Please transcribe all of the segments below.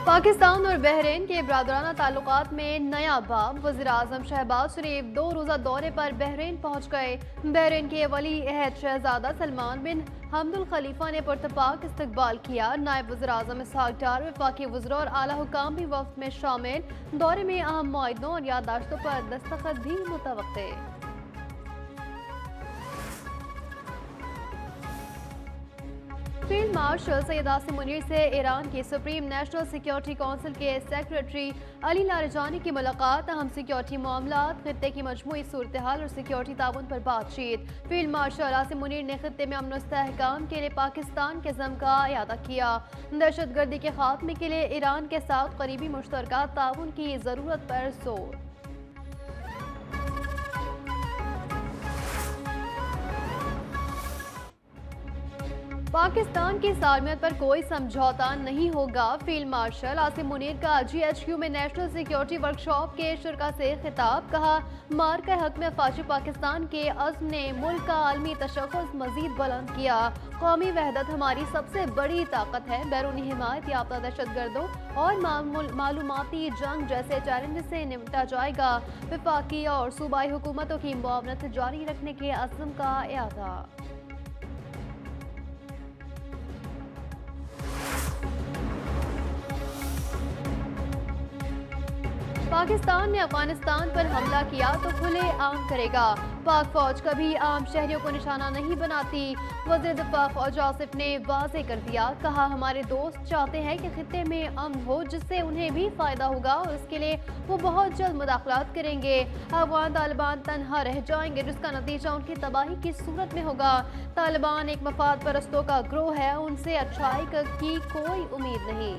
पाकिस्तान और बहरीन के बरादराना ताल्लुकात में नया बाब। वज़ीर-ए-आज़म शहबाज शरीफ 2 रोज़ा दौरे पर बहरीन पहुँच गए। बहरीन के वली अहद शहजादा सलमान बिन हमदुल खलीफा ने पुरतपाक इस्तकबाल किया। नायब वज़ीर-ए-आज़म इसहाक डार, वफाकी वज़रा और आला हुकाम भी वफ़द में शामिल। दौरे में अहम मुआहिदों और याददाश्तों पर दस्तखत भी मुतवक्के। फील्ड मार्शल सैयद आसिम मुनीर से ईरान की सुप्रीम नेशनल सिक्योरिटी काउंसिल के सेक्रेटरी अली लारिजानी की मुलाकात। अहम सिक्योरिटी मामलात, खित्ते की मजमूई सूरत हाल और सिक्योरिटी ताउन पर बातचीत। फील्ड मार्शल आसिम मुनीर ने खित्ते में अमन इस्तेहकाम के लिए पाकिस्तान के ज़म का इयादा किया। दहशत गर्दी के खात्मे के लिए ईरान के साथ करीबी मुश्तरका ताउन की ज़रूरत पर जोर। पाकिस्तान की सालमियत पर कोई समझौता नहीं होगा। फील्ड मार्शल आसिम मुनीर का GHQ में नेशनल सिक्योरिटी वर्कशॉप के शुरा से खिताब। कहा, मार्का हक में फाशी पाकिस्तान के अज़्म ने मुल्क का आलमी तशख़्ख़ुस मज़ीद बुलंद किया। कौमी वहदत हमारी सबसे बड़ी ताकत है। बैरूनी हिमायत याफ्ता दहशतगर्दों और मालूमाती जंग जैसे चैलेंज से निपटा जाएगा। वफाकी और सूबाई हुकूमतों की मुआवनत जारी रखने के अज़्म का इयादा। पाकिस्तान ने अफगानिस्तान पर हमला किया तो खुले आम करेगा। पाक फौज कभी आम शहरियों को निशाना नहीं बनाती। वज़ीर दिफा फौज आसिफ ने वाज़ेह कर दिया। कहा, हमारे दोस्त चाहते हैं कि खित्ते में अमन हो, जिससे उन्हें भी फ़ायदा होगा और इसके लिए वो बहुत जल्द मुदाखलात करेंगे। अफगान तालिबान तनहा रह जाएंगे, जिसका नतीजा उनकी तबाही की सूरत में होगा। तालिबान एक मफाद परस्तों का ग्रोह है, उनसे अच्छाई की कोई उम्मीद नहीं।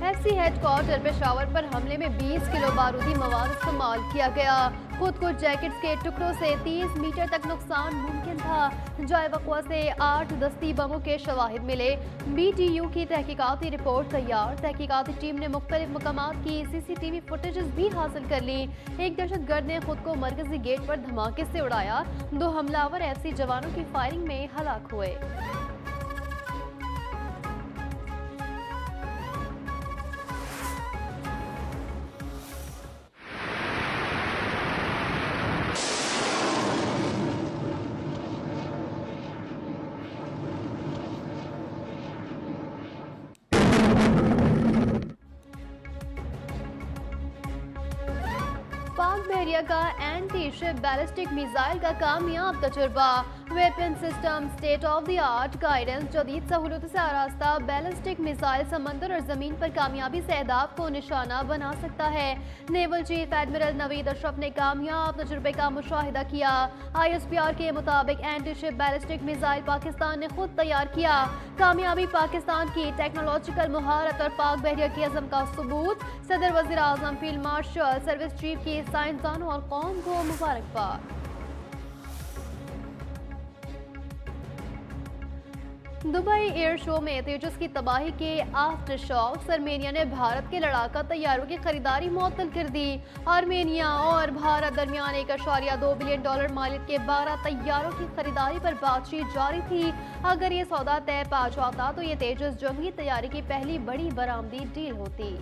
FC हेडक्वार्टर पेशावर पर हमले में 20 किलो बारूदी मवाद इस्तेमाल किया गया। खुद कुछ जैकेट्स के टुकड़ों से 30 मीटर तक नुकसान मुमकिन था। जाए वक़्वा से 8 दस्ती बमों के शवाहिद मिले। BTU की तहकीकाती रिपोर्ट तैयार। तहकीकाती टीम ने मुख्तलिफ मकामात की CCTV फुटेजेस भी हासिल कर ली। एक दहशतगर्द ने खुद को मरकजी गेट पर धमाके से उड़ाया। 2 हमलावर FC जवानों की फायरिंग में हलाक हुए। पाक बहरिया का एंटी शिप बैलिस्टिक मिसाइल का कामयाब तजुर्बा। Weapon system state of the art, guidance, जदीद सहूलतों से आरास्ता बैलिस्टिक मिसाइल समंदर और जमीन पर कामयाबी से अहदाफ को निशाना बना सकता है। Naval chief admiral Naveed Ashraf ने कामयाब तजुर्बे का मुशाहिदा किया। ISPR के मुताबिक anti ship ballistic missile Pakistan ने खुद तैयार किया। कामयाबी पाकिस्तान की टेक्नोलॉजिकल महारत और पाक बहरिया की अज़म का सबूत। सदर, वज़ीर आज़म, फील्ड मार्शल, सर्विस चीफ की साइंसदानों और कौम को मुबारकबाद। दुबई एयर शो में तेजस की तबाही के आफ्टर शॉक्स। आर्मेनिया ने भारत के लड़ाका तैयारों की खरीदारी मुअत्तल कर दी। आर्मेनिया और भारत दरमियान $1.2 बिलियन मालियत के 12 तैयारों की खरीदारी पर बातचीत जारी थी। अगर ये सौदा तय पा जाता तो ये तेजस जंगी तैयारी की पहली बड़ी बरामदी डील होती।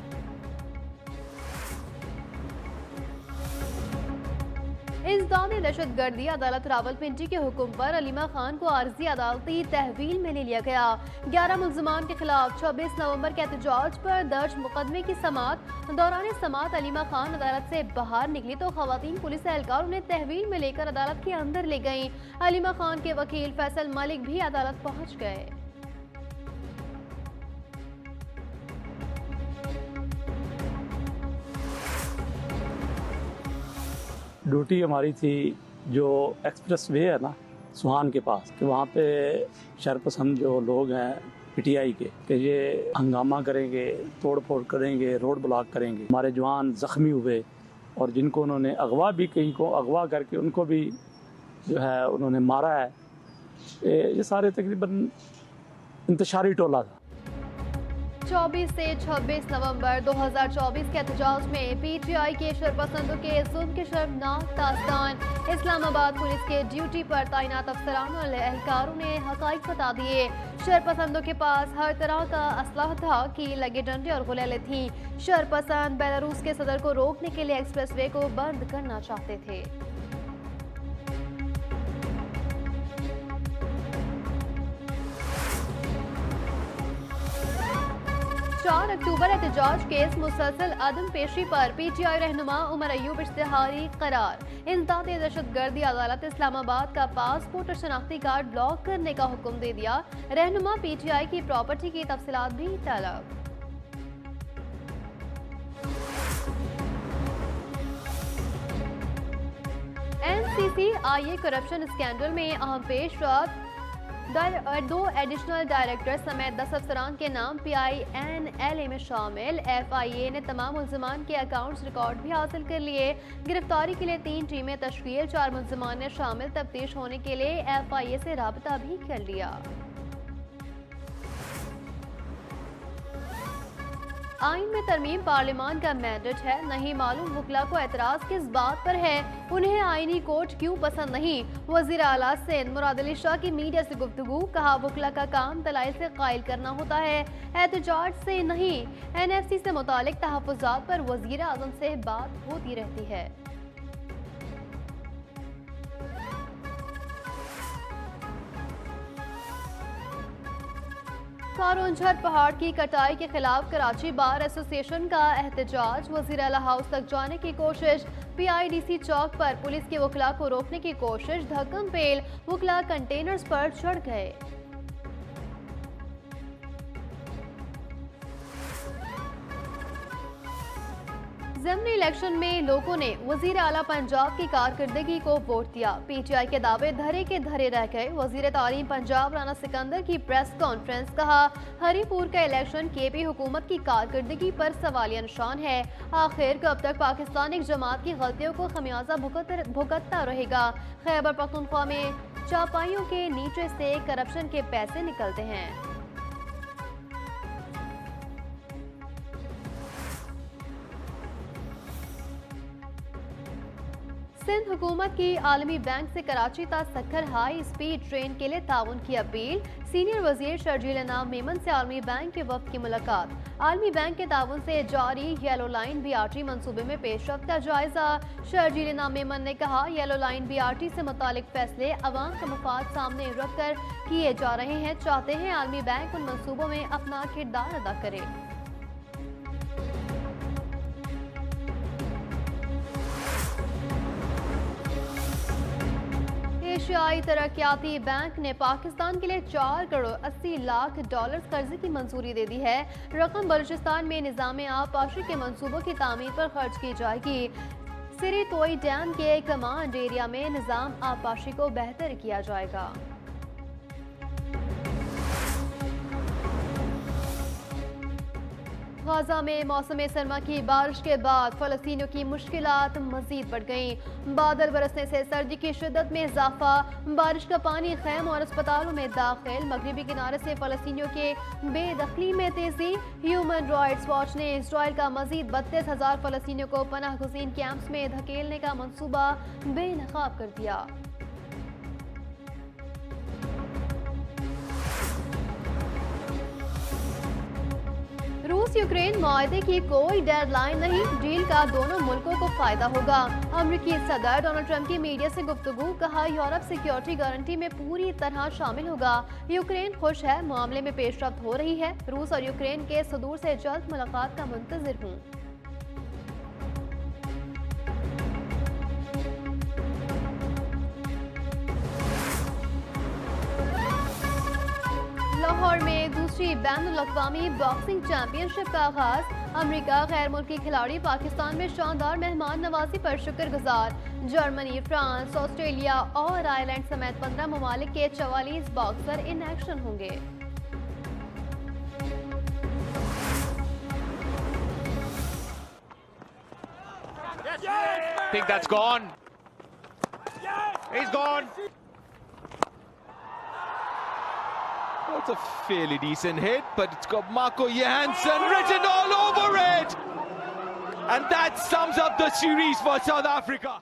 इल्ज़ाम दहशत गर्दी अदालत रावलपिंडी के हुक्म पर अलीमा खान को आर्जी अदालती तहवील में ले लिया गया। 11 मुल्ज़िमान के खिलाफ 26 नवंबर के एहतजाज पर दर्ज मुकदमे की समाअत। दौरान समाअत अलीमा खान अदालत से बाहर निकली तो खवातीन पुलिस एहलकार उन्हें तहवील में लेकर अदालत के अंदर ले गईं। अलीमा खान के वकील फैसल मलिक भी अदालत पहुंच गए। ड्यूटी हमारी थी जो एक्सप्रेस वे है ना सुहान के पास, कि वहाँ पे शरपसंद जो लोग हैं PTI के, कि ये हंगामा करेंगे, तोड़ फोड़ करेंगे, रोड ब्लॉक करेंगे। हमारे जवान ज़ख्मी हुए और जिनको उन्होंने अगवा भी, कहीं को अगवा करके उनको भी जो है उन्होंने मारा है। ये सारे तकरीबन इंतशारी टोला था। 24 से 26 नवंबर 2024 के एहतजाज में पीटीआई के शरपसंदों के जुल्म के शर्मनाक दास्तान। इस्लामाबाद पुलिस के ड्यूटी पर तैनात अफसरान और एहलकारों ने हकाइक बता दिए। शरपसंदों के पास हर तरह का असलाह था कि लगे डंडे और गुलेलें थीं। शरपसंद बेलारूस के सदर को रोकने के लिए एक्सप्रेसवे को बंद करना चाहते थे। 4 अक्टूबर एहतजाज केस मुसलसल अदम पेशी पर पीटीआई रहनुमा उमर अयूब इश्तिहारी करार। इंसदाद दहशतगर्दी अदालत इस्लामाबाद का पासपोर्ट और शनाख्ती कार्ड ब्लॉक करने का हुक्म दे दिया। रहनुमा पीटीआई की प्रॉपर्टी की तफसीलात भी तलब। NCCIA करप्शन स्कैंडल में अहम पेशरफ्त। 2 एडिशनल डायरेक्टर समेत 10 अफसरान के नाम PINLA में शामिल। FIA ने तमाम मुल्ज़िमान के अकाउंट्स रिकॉर्ड भी हासिल कर लिए। गिरफ्तारी के लिए 3 टीमें तश्कील, 4 मुल्ज़िमान ने शामिल। तफ्तीश होने के लिए FIA से राबता भी कर लिया। आइन में तरमीम पार्लियामान का मैंडेट है, नहीं मालूम वकला को एतराज किस बात पर है, उन्हें आइनी कोर्ट क्यों पसंद नहीं। वज़ीर आला सिंध मुराद अली शाह की मीडिया से गुफ्तगू, कहा वकला का काम दलाइल से कायल करना होता है, एहतजाज से नहीं। NFC से मुतालिक तहफ़्फ़ुज़ात पर वज़ीर आज़म से बात होती रहती है। कारोंझर पहाड़ की कटाई के खिलाफ कराची बार एसोसिएशन का एहतजाज। वज़ीर आला हाउस तक जाने की कोशिश। PIDC चौक पर पुलिस के वकला को रोकने की कोशिश, धक्कम पेल, वकला कंटेनर्स पर चढ़ गए। ज़िमनी इलेक्शन में लोगों ने वज़ीर आला पंजाब की कारकर्दगी को वोट दिया। PTI के दावे धरे के धरे रह गए। वज़ीर तालीम पंजाब राना सिकंदर की प्रेस कॉन्फ्रेंस, कहा हरीपुर का इलेक्शन KP हुकूमत की कारकर्दगी पर सवालिया निशान है। आखिर कब तक पाकिस्तान एक जमात की गलतियों को खमियाजा भुगतता रहेगा। खैबर पख्तूनख्वा में चापाइयों के नीचे से करप्शन के पैसे निकलते हैं। सिंध हुकूमत की आलमी बैंक से कराची तक सक्खर हाई स्पीड ट्रेन के लिए ताउन की अपील। सीनियर वजीर शर्जील इनाम मेमन से आलमी बैंक के वफ्द की मुलाकात। आलमी बैंक के ताउन से जारी येलो लाइन BRT मंसूबे में पेशरफ्त का जायजा। शर्जील इनाम मेमन ने कहा येलो लाइन BRT से मुतालिक फैसले अवाम का मफाद सामने रखकर किए जा रहे हैं। चाहते हैं आलमी बैंक उन मंसूबों में अपना किरदार अदा करे। एशियाई तरक्याती बैंक ने पाकिस्तान के लिए 4 करोड़ 80 लाख डॉलर कर्जे की मंजूरी दे दी है। रकम बलूचिस्तान में निज़ाम आबपाशी के मंसूबों की तामीर पर खर्च की जाएगी। सिरी तोई डैम के कमांड एरिया में निज़ाम आबपाशी को बेहतर किया जाएगा। गाजा में मौसम सरमा की बारिश के बाद फ़लस्तीनियों की मुश्किलात मज़ीद बढ़ गईं। बादल बरसने से सर्दी की शिद्दत में इजाफा। बारिश का पानी खैम और अस्पतालों में दाखिल। मगरबी किनारे से फ़लस्तीनियों के बेदखली में तेजी। ह्यूमन राइट्स वॉच ने इसराइल का मज़ीद 32,000 फ़लस्तीनियों को पनाह गुज़ीन कैंप्स में धकेलने का मंसूबा बेनकाब कर दिया। रूस यूक्रेन मुआहदे की कोई डेडलाइन नहीं, डील का दोनों मुल्कों को फायदा होगा। अमेरिकी सदर डोनाल्ड ट्रंप की मीडिया से गुफ्तगू, कहा यूरोप सिक्योरिटी गारंटी में पूरी तरह शामिल होगा। यूक्रेन खुश है, मामले में पेशरफ्त हो रही है। रूस और यूक्रेन के सदूर से जल्द मुलाकात का मुंतजिर हूँ। लाहौर में दूसरी बैनुल-अक़वामी बॉक्सिंग चैंपियनशिप का आगाज। अमेरिका गैर मुल्की खिलाड़ी पाकिस्तान में शानदार मेहमान नवाजी पर शुक्रगुजार। जर्मनी, फ्रांस, ऑस्ट्रेलिया और आयरलैंड समेत 15 ममालिक के 44 बॉक्सर इन एक्शन होंगे। Think that's gone. He's gone. That's a fairly decent hit, but it's got Marco Johansson written all over it. And that sums up the series for South Africa.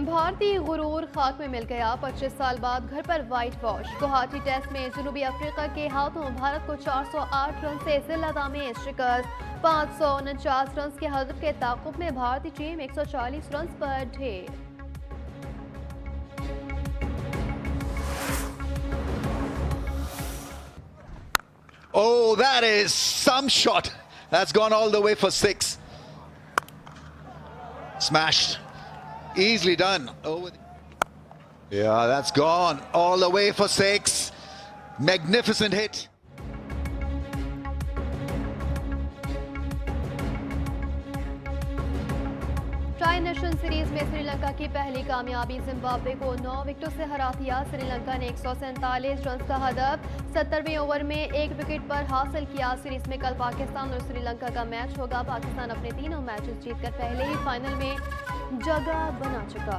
भारतीय गुरूर खाक में मिल गया। 25 साल बाद घर पर white wash. Guwahati test में जनूबी अफ्रीका के हाथों भारत को 408 रन से जिल्लादा में शिकस्त। 549 रन के हदफ के ताक़ुब में भारतीय टीम 140 रन पर ढेर। Oh, that is some shot. That's gone all the way for 6. Smashed. Easily done. Yeah, that's gone all the way for 6. Magnificent hit. Tri nation series में श्रीलंका की पहली कामयाबी। जिम्बाब्वे को 9 विकेटों से हरा दिया। श्रीलंका ने 147 रन का हदफ 70वें ओवर में 1 विकेट पर हासिल किया। सीरीज में कल पाकिस्तान और श्रीलंका का मैच होगा। पाकिस्तान अपने तीनों मैचेस जीतकर पहले ही फाइनल में जगह बना चुका।